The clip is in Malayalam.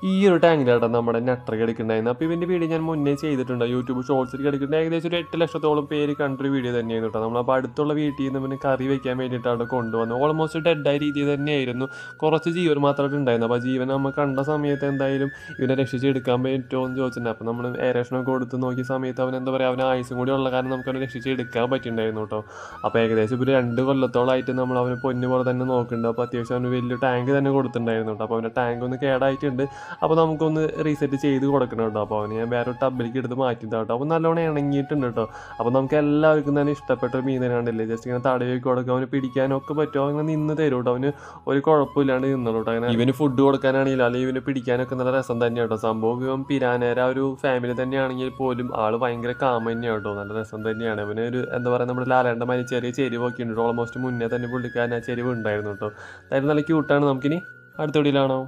ഈ ഒരു ടാങ്കിലാട്ടോ നമ്മുടെ നട്ടർ കിടക്കുന്നുണ്ടായിരുന്നു. അപ്പോൾ ഇവൻ്റെ വീഡിയോ ഞാൻ മുന്നേ ചെയ്തിട്ടുണ്ട്. യൂട്യൂബ് ഷോർട്സിൽ കിടക്കുന്നുണ്ട്. ഏകദേശം ഒരു 8 ലക്ഷത്തോളം പേര് കണ്ടൊരു വീഡിയോ തന്നെയായിരുന്നു കേട്ടോ. നമ്മളപ്പോൾ അടുത്തുള്ള വീട്ടിൽ നിന്ന് പിന്നെ കറി വയ്ക്കാൻ വേണ്ടിയിട്ടാണ് കൊണ്ടുവന്നത്. ഓൾമോസ്റ്റ് ഡെഡായ രീതിയിൽ തന്നെയായിരുന്നു. കുറച്ച് ജീവൻ മാത്രമായിട്ട് ഉണ്ടായിരുന്നു. അപ്പോൾ ജീവൻ നമ്മൾ കണ്ട സമയത്ത് എന്തായാലും ഇവനെ രക്ഷിച്ചെടുക്കാൻ പറ്റുമോ എന്ന് ചോദിച്ചിട്ടുണ്ട്. അപ്പോൾ നമ്മൾ എയറേഷനൊക്കെ കൊടുത്ത് നോക്കിയ സമയത്ത് അവൻ എന്താ പറയുക, അവൻ ആയുസും കൂടി ഉള്ള കാരണം നമുക്ക് അവനെ രക്ഷിച്ചെടുക്കാൻ പറ്റിയിട്ടുണ്ടായിരുന്നു കേട്ടോ. അപ്പോൾ ഏകദേശം ഇപ്പോൾ 2 കൊല്ലത്തോളമായിട്ട് നമ്മൾ അവനെ പൊന്നു പോലെ തന്നെ നോക്കുന്നുണ്ട്. അപ്പോൾ അത്യാവശ്യം അവന് വലിയ ടാങ്ക് തന്നെ കൊടുത്തിട്ടുണ്ടായിരുന്നു കേട്ടോ. അപ്പോൾ അവൻ്റെ ടാങ്ക് ഒന്ന് കേടായിട്ടുണ്ട്. അപ്പോൾ നമുക്കൊന്ന് റീസെറ്റ് ചെയ്ത് കൊടുക്കണം കേട്ടോ. അപ്പോൾ അവന് ഞാൻ വേറെ ടബിലേക്ക് എടുത്ത് മാറ്റിയതാണ് കേട്ടോ. അപ്പോൾ നല്ലോണം ഇണങ്ങിയിട്ടുണ്ട് കേട്ടോ. അപ്പോൾ നമുക്ക് എല്ലാവർക്കും തന്നെ ഇഷ്ടപ്പെട്ട ഒരു മീൻ തന്നെയാണല്ലേ. ജസ്റ്റ് ഇങ്ങനെ തടവി കൊടുക്കുക, അവന് പിടിക്കാനൊക്കെ പറ്റുമോ, അങ്ങനെ നിന്ന് തരും കേട്ടോ. അവന് ഒരു കുഴപ്പമില്ലാണ്ട് നിന്നോളൂ കേട്ടോ. അങ്ങനെ ഇവന് ഫുഡ് കൊടുക്കാനാണെങ്കിലും അല്ലെങ്കിൽ ഇവന് പിടിക്കാനൊക്കെ നല്ല രസം തന്നെയാണ് കേട്ടോ. സംഭവം ഇവൻ പിരാനേര ഒരു ഫാമിലി തന്നെയാണെങ്കിൽ പോലും ആൾ ഭയങ്കര കാമ തന്നെയാണ് കേട്ടോ. നല്ല രസം തന്നെയാണ്. അവന് ഒരു എന്താ പറയുക, നമ്മുടെ ലാലേണ്ട മാതിരി ചെറിയ ചെരിവൊക്കെ ഉണ്ട്. ഓൾമോസ്റ്റ് മുന്നേ തന്നെ പുള്ളിക്കാരൻ ആ ചെരിവ് ഉണ്ടായിരുന്നു കേട്ടോ. അതായത് നല്ല ക്യൂട്ടാണ്. നമുക്കിനി അടുത്ത വീഡിയോയിലാണോ.